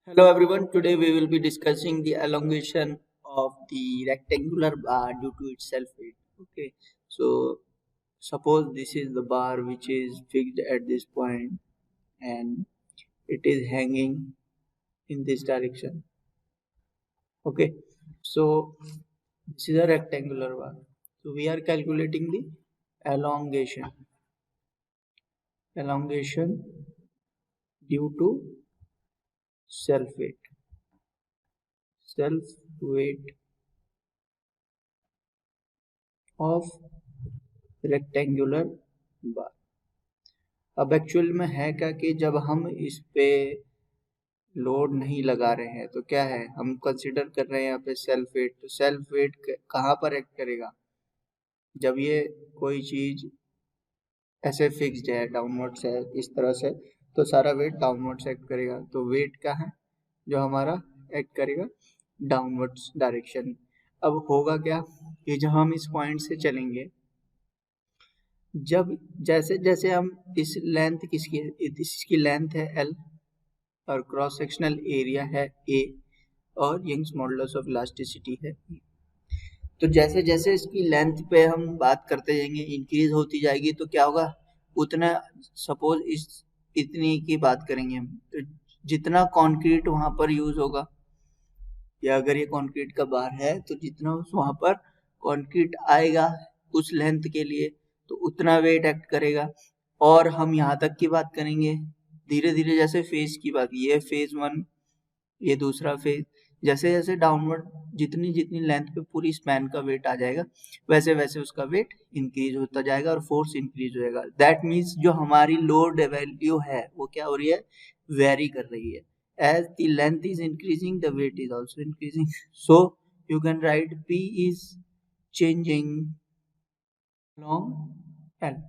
Hello everyone, today we will be discussing the elongation of the rectangular bar due to its self weight. Okay, so suppose this is the bar which is fixed at this point and it is hanging in this direction. Okay, so this is a rectangular bar. So we are calculating the elongation, elongation due to self weight, self weight of rectangular bar. अब actual में है क्या कि जब हम इस पे load नहीं लगा रहे हैं तो क्या है, हम कंसिडर कर रहे हैं यहाँ पे सेल्फ वेट। तो सेल्फ वेट कहाँ पर एक्ट करेगा? जब ये कोई चीज ऐसे फिक्स्ड है, डाउनवर्ड्स है इस तरह से, तो सारा वेट डाउनवर्ड्स एक्ट करेगा। तो वेट क्या है जो हमारा एक्ट करेगा? Downwards direction. अब होगा क्या कि जब हम इस पॉइंट से चलेंगे, जब जैसे जैसे हम इस लेंथ इसकी लेंथ है L और क्रॉस सेक्शनल एरिया है A और यंग्स मॉडुलस ऑफ इलास्टिसिटी है E। तो जैसे जैसे इसकी लेंथ पे हम बात करते जाएंगे, इंक्रीज होती जाएगी, तो क्या होगा उतना, सपोज इस इतनी की बात करेंगे हम, तो जितना कंक्रीट वहां पर यूज होगा, या अगर ये कंक्रीट का बार है तो जितना वहां पर कंक्रीट आएगा उस लेंथ के लिए, तो उतना वेट एक्ट करेगा। और हम यहाँ तक की बात करेंगे, धीरे धीरे जैसे फेज की बात, ये फेज वन, ये दूसरा फेज, जैसे जैसे डाउनवर्ड जितनी जितनी लेंथ पे पूरी स्पैन का वेट आ जाएगा, वैसे वैसे उसका वेट इंक्रीज होता जाएगा और फोर्स इंक्रीज हो जाएगा। दैट मीन्स जो हमारी लोड वैल्यू है वो क्या हो रही है? वेरी कर रही है। As the length is increasing, the weight is also increasing. So you can write P is changing along L.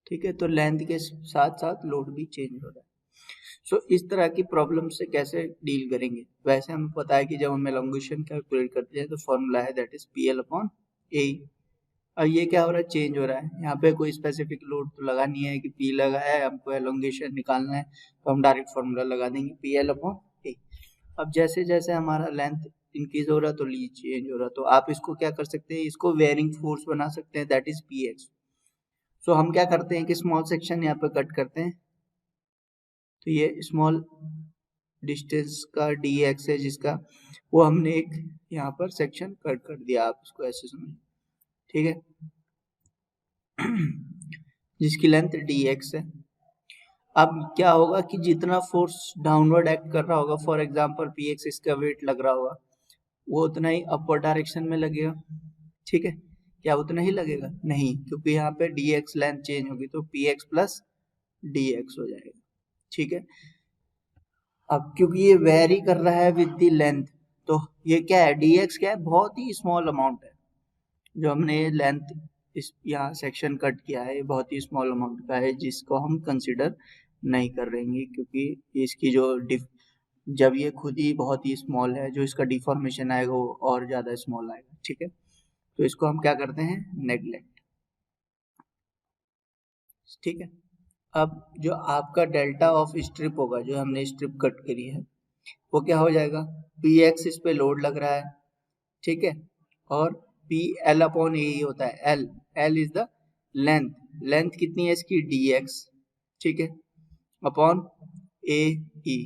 ठीक है, तो लेंथ के साथ साथ लोड भी चेंज हो रहा है। सो इस तरह की प्रॉब्लम से कैसे डील करेंगे? वैसे हमें पता है कि जब हम एलोंगेशन कैलकुलेट करते हैं तो फॉर्मूला है that is PL upon A। अब ये क्या हो रहा है? चेंज हो रहा है। यहाँ पे कोई स्पेसिफिक लोड तो लगा नहीं है कि P लगा है, हमको एलोंगेशन निकालना है तो हम डायरेक्ट फॉर्मूला लगा देंगे PL अपॉन A। अब जैसे जैसे हमारा लेंथ इंक्रीज हो रहा तो ली चेंज हो रहा, तो आप इसको क्या कर सकते हैं, इसको वेयरिंग फोर्स बना सकते हैं दैट इज PX। सो हम क्या करते हैं कि स्मॉल सेक्शन यहाँ पे कट करते हैं, तो ये स्मॉल डिस्टेंस का dx है जिसका, वो हमने एक यहाँ पर सेक्शन कट कर दिया, आप इसको ऐसे समझिए, ठीक है जिसकी लेंथ dx है। अब क्या होगा कि जितना फोर्स डाउनवर्ड एक्ट कर रहा होगा, फॉर एग्जांपल px इसका वेट लग रहा होगा, वो उतना ही अपवर्ड डायरेक्शन में लगेगा। ठीक है, क्या उतना ही लगेगा? नहीं, क्योंकि यहाँ पे dx लेंथ चेंज होगी तो px प्लस dx हो जाएगा। ठीक है, अब क्योंकि ये वेरी कर रहा है विद द लेंथ, तो ये क्या है, dx क्या है, बहुत ही स्मॉल अमाउंट है। जो हमने लेंथ इस यहाँ सेक्शन कट किया है, बहुत ही स्मॉल अमाउंट का है जिसको हम कंसिडर नहीं कर रहेंगे, क्योंकि इसकी जो जब ये खुद ही बहुत ही स्मॉल है, जो इसका डिफॉर्मेशन आएगा वो और ज्यादा स्मॉल आएगा। ठीक है, तो इसको हम क्या करते हैं, नेग्लेक्ट। ठीक है, अब जो आपका डेल्टा ऑफ स्ट्रिप होगा, जो हमने स्ट्रिप कट करी है, वो क्या हो जाएगा, पी एक्स इस पे लोड लग रहा है, ठीक है, और पी एल अपॉन ए होता है, L L is the length, length कितनी है इसकी, डी एक्स, ठीक है, अपॉन ए ई,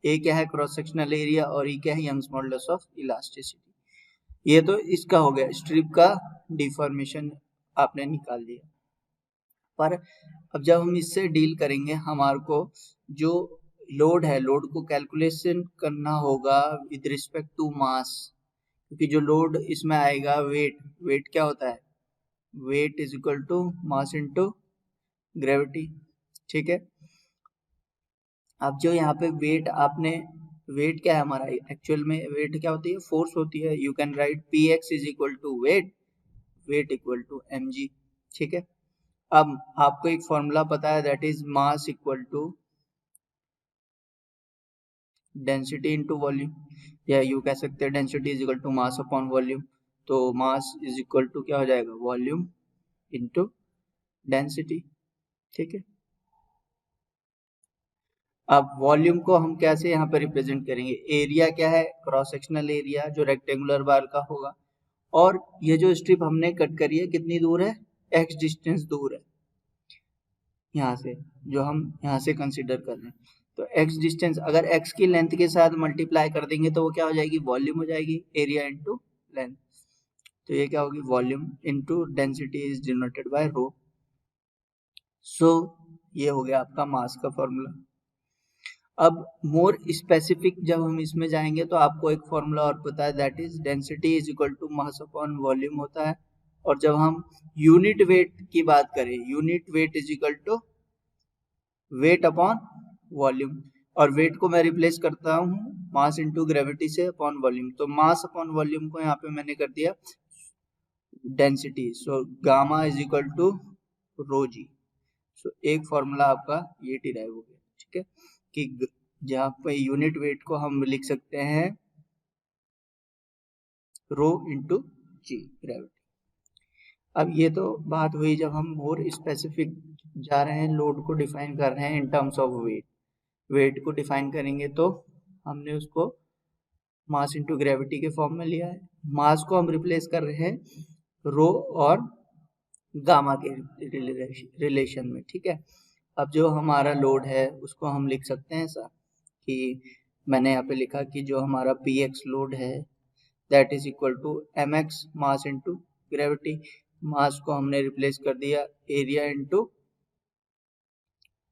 ए क्या है, क्रॉस सेक्शनल एरिया, और ई क्या है, यंग्स मॉडुलस ऑफ इलास्टिसिटी। ये तो इसका हो गया, स्ट्रिप का डिफॉर्मेशन आपने निकाल दिया। पर अब जब हम इससे डील करेंगे, हमारे को जो लोड है, लोड को कैलकुलेशन करना होगा विद रिस्पेक्ट टू मास, क्योंकि जो लोड इसमें आएगा, वेट, वेट क्या होता है, weight is equal to mass into gravity. ठीक है, अब जो यहाँ पे वेट आपने, वेट क्या है हमारा, एक्चुअल में वेट क्या होती है, फोर्स होती है। You can write P X is equal to weight, weight equal to mg। ठीक है, अब आपको एक फॉर्मूला पता है that is mass equal to density into volume, या यू कह सकते हैं density is equal to mass upon volume. तो मास इज इक्वल टू क्या हो जाएगा, वॉल्यूम इनटू डेंसिटी। ठीक है, अब वॉल्यूम को हम कैसे यहाँ पे रिप्रेजेंट करेंगे, एरिया क्या है, क्रॉस सेक्शनल एरिया जो रेक्टेंगुलर बार का होगा, और ये जो स्ट्रिप हमने कट करी है कितनी दूर है, x डिस्टेंस दूर है यहाँ से, जो हम यहाँ से कंसीडर कर रहे हैं। तो x डिस्टेंस अगर x की लेंथ के साथ मल्टीप्लाई कर देंगे तो वो क्या हो जाएगी, वॉल्यूम हो जाएगी, एरिया इनटू लेंथ। तो ये क्या होगी, volume into density is denoted by rho. So ये हो गया आपका मास का फॉर्मूला। अब मोर स्पेसिफिक जब हम इसमें जाएंगे तो आपको एक फॉर्मूला और पता है, that is density is equal to mass upon volume होता है। और जब हम यूनिट वेट की बात करें, unit weight is equal to weight upon volume, और वेट को मैं रिप्लेस करता हूँ मास इनटू ग्रेविटी से अपॉन वॉल्यूम। तो मास अपॉन वॉल्यूम को यहाँ पे मैंने कर दिया density, so gamma is equal to rho G. So एक फॉर्मूला आपका ये डिराइव हो गया, ठीक है, कि जहाँ पे यूनिट वेट को हम लिख सकते हैं रो इंटू जी ग्रेविटी। अब ये तो बात हुई जब हम मोर स्पेसिफिक जा रहे हैं, लोड को डिफाइन कर रहे हैं in terms of weight. Weight को डिफाइन करेंगे तो हमने उसको मास इंटू ग्रेविटी के फॉर्म में लिया है। मास को हम रिप्लेस कर रहे हैं रो और गामा के रिलेशन में, ठीक है। अब जो हमारा लोड है उसको हम लिख सकते हैं ऐसा कि मैंने यहाँ पे लिखा कि जो हमारा px लोड है that is equal to mx mass into gravity. Mass को हमने रिप्लेस कर दिया area into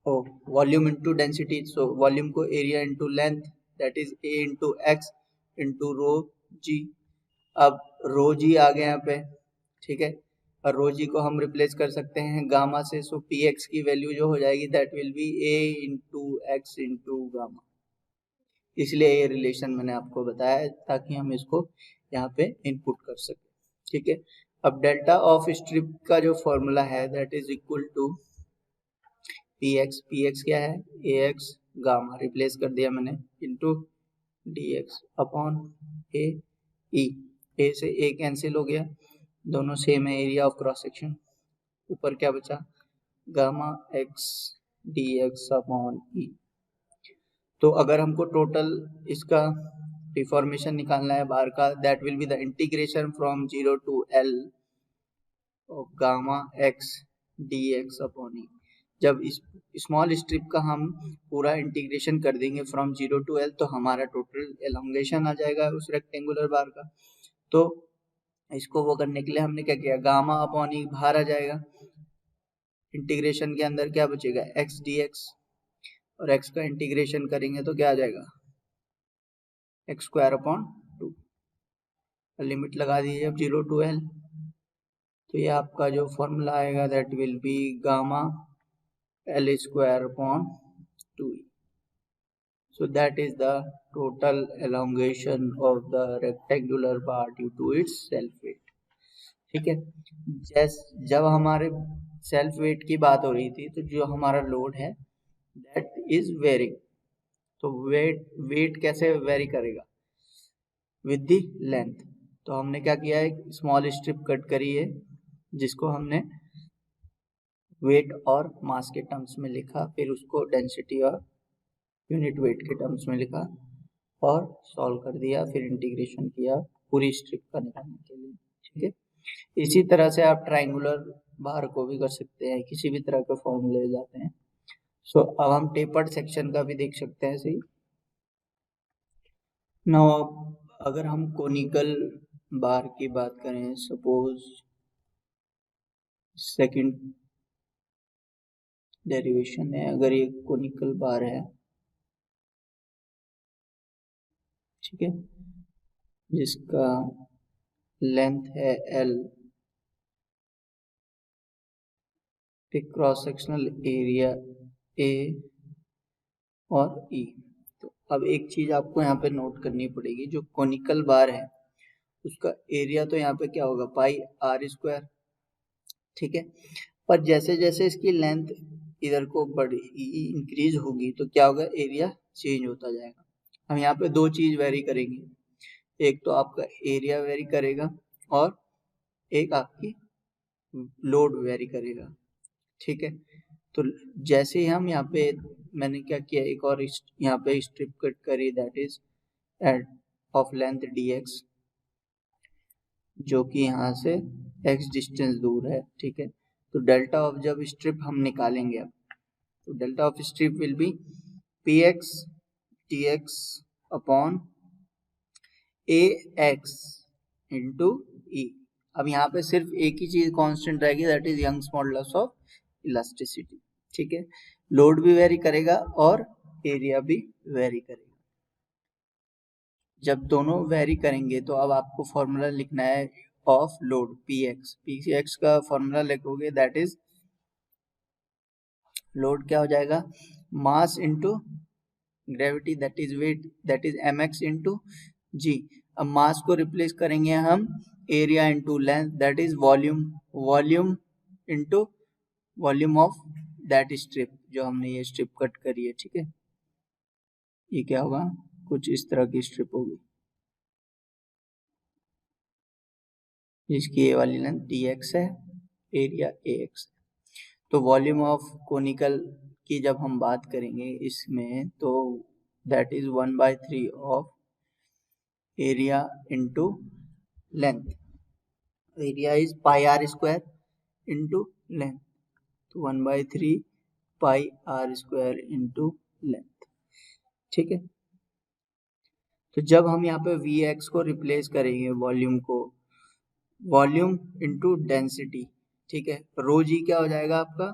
volume into density. So volume को area into length that is a into X into rho G. अब रो जी आ गया यहाँ पे, ठीक है, और रो जी को हम रिप्लेस कर सकते हैं गामा से। सो पी एक्स की वैल्यू जो हो जाएगी that will B A into X into gamma. इसलिए ये रिलेशन मैंने आपको बताया ताकि हम इसको यहाँ पे इनपुट कर सकें, ठीक है। अब डेल्टा ऑफ स्ट्रिप का जो फॉर्मूला है that is equal to P X क्या है, ए एक्स गामा रिप्लेस कर दिया मैंने into D X upon A E. A से ए कैंसिल हो गया, दोनों सेम है, एरिया ऑफ क्रॉस सेक्शन। ऊपर क्या बचा, gamma X D X upon E. तो अगर हमको टोटल इसका डिफॉर्मेशन निकालना है बार का, that will be the integration from 0 to L of gamma X D X upon E. जब इस स्मॉल स्ट्रिप का हम पूरा इंटीग्रेशन कर देंगे फ्रॉम 0 टू एल तो हमारा टोटल एलोंगेशन आ जाएगा उस रेक्टेंगुलर बार का। तो इसको वो करने के लिए हमने क्या किया, गामा अपॉन ई बाहर आ जाएगा, इंटीग्रेशन के अंदर क्या बचेगा एक्स डी एक्स, और x का इंटीग्रेशन करेंगे तो क्या आ जाएगा एक्स स्क्वायर अपॉन 2। लिमिट लगा दीजिए अब 0 टू एल, तो ये आपका जो फॉर्मूला आएगा that will be gamma L square upon 2। So that is the total elongation of the rectangular bar due to its self weight, ठीक है। जब हमारे सेल्फ वेट की बात हो रही थी तो जो हमारा लोड है दैट इज वेरिंग। तो वेट कैसे वेरी करेगा, विद द लेंथ। तो हमने क्या किया है, स्मॉल स्ट्रिप कट करी है जिसको हमने वेट और मास के टर्म्स में लिखा, फिर उसको डेंसिटी और यूनिट वेट के टर्म्स में लिखा और सॉल्व कर दिया, फिर इंटीग्रेशन किया पूरी स्ट्रिप का निकालने के लिए, ठीक है। इसी तरह से आप ट्राइंगुलर बार को भी कर सकते हैं, किसी भी तरह के फॉर्मूले जाते हैं। सो अब हम टेपर्ड सेक्शन का भी देख सकते हैं सही। नाउ अगर हम कोनिकल बार की बात करें, सपोज सेकंड डेरिवेशन है, अगर ये कोनिकल बार है, ठीक है, जिसका लेंथ है L, cross sectional area A और E। तो अब एक चीज आपको यहाँ पे नोट करनी पड़ेगी, जो कोनिकल बार है उसका एरिया तो यहाँ पे क्या होगा पाई आर स्क्वायर, ठीक है। पर जैसे जैसे इसकी लेंथ इधर को बढ़ी इंक्रीज होगी तो क्या होगा, एरिया चेंज होता जाएगा। हम यहाँ पे दो चीज वेरी करेंगे, एक तो आपका एरिया वेरी करेगा और एक आपकी लोड वेरी करेगा, ठीक है। तो जैसे ही हम यहाँ पे मैंने क्या किया, एक और यहाँ पे स्ट्रिप कट करी, that is at of length dx, जो कि यहाँ से x डिस्टेंस दूर है, ठीक है। तो डेल्टा ऑफ जब स्ट्रिप हम निकालेंगे अब, तो delta of strip will be px dx upon ax into e। अब यहाँ पे सिर्फ एक ही चीज कांस्टेंट रहेगी, that is Young's modulus of elasticity, ठीक है। लोड भी वेरी करेगा और एरिया भी वेरी करेगा। जब दोनों वेरी करेंगे तो अब आपको फॉर्मूला लिखना है ऑफ लोड px का फॉर्मूला लिखोगे, दैट इज लोड क्या हो जाएगा, mass into gravity that is weight that is mx into g। अब मास को रिप्लेस करेंगे हम area into length that is volume into volume of that strip, जो हमने ये स्ट्रिप कट करी है, ठीक है। ये क्या होगा, कुछ इस तरह की स्ट्रिप होगी जिसकी ये वाली लेंथ dx है, एरिया ax। तो वॉल्यूम ऑफ कोनिकल की जब हम बात करेंगे इसमें, तो that is 1/3 of area into length. Area is pi r square into length, तो 1/3 pi r square into length, ठीक है। तो जब हम यहाँ पे Vx को रिप्लेस करेंगे वॉल्यूम को, वॉल्यूम इनटू डेंसिटी, ठीक है। रो जी क्या हो जाएगा आपका,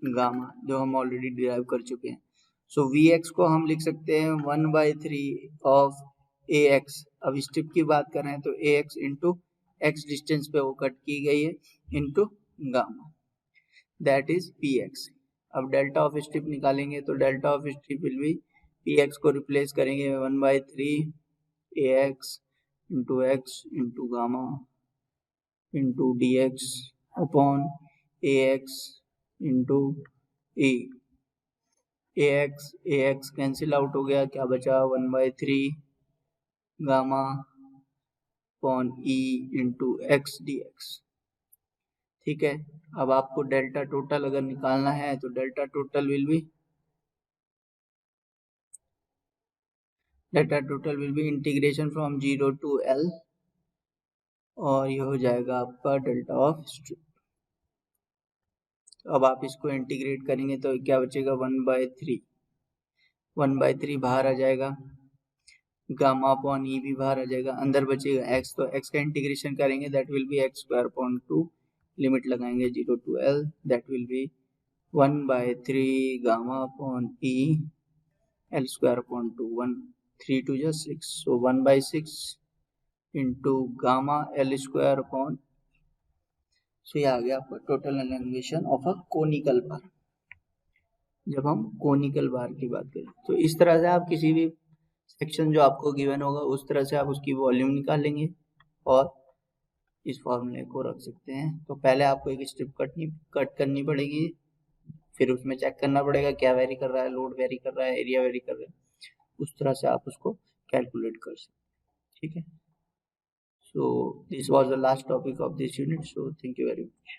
गामा, जो हम ऑलरेडी डिराइव कर चुके हैं। सो Vx को हम लिख सकते हैं 1/3 ऑफ Ax। अब स्ट्रिप की बात कर रहे हैं तो Ax इंटू x डिस्टेंस पे वो कट की गई है into gamma, that is Px। अब डेल्टा ऑफ स्ट्रिप निकालेंगे तो delta of strip will be, Px को रिप्लेस करेंगे 1/3 Ax into x into gamma into dx upon Ax into e। ax cancel out हो गया, क्या बचा 1/3 gamma upon e into x dx, ठीक है। अब आपको डेल्टा टोटल अगर निकालना है तो delta total will be integration from 0 to L, और ये हो जाएगा आपका डेल्टा ऑफ स्ट्रिप। अब आप इसको इंटीग्रेट करेंगे तो क्या बचेगा, 1/3 बाहर आ जाएगा, गामा अपॉन ई भी बाहर आ जाएगा, अंदर बचेगा x, तो x का इंटीग्रेशन करेंगे that will be x square upon 2, limit लगाएंगे 0 to L, that will be 1/3 gamma upon E L square upon 2, 1 3 2 जा 6, so 1/6 into gamma L square upon, so ये आ गया आपका total elongation of a conical bar. जब हम conical बार की बात करें तो इस तरह से आप किसी भी सेक्शन जो आपको गिवन होगा उस तरह से आप उसकी वॉल्यूम निकालेंगे और इस फॉर्मूले को रख सकते हैं। तो पहले आपको एक स्ट्रिप कट करनी पड़ेगी, फिर उसमें चेक करना पड़ेगा क्या वेरी कर रहा है, लोड वेरी कर रहा है, एरिया वेरी कर रहा है, उस तरह से आप उसको कैलकुलेट कर सकते हैं, ठीक है। So this was the last topic of this unit, so thank you very much.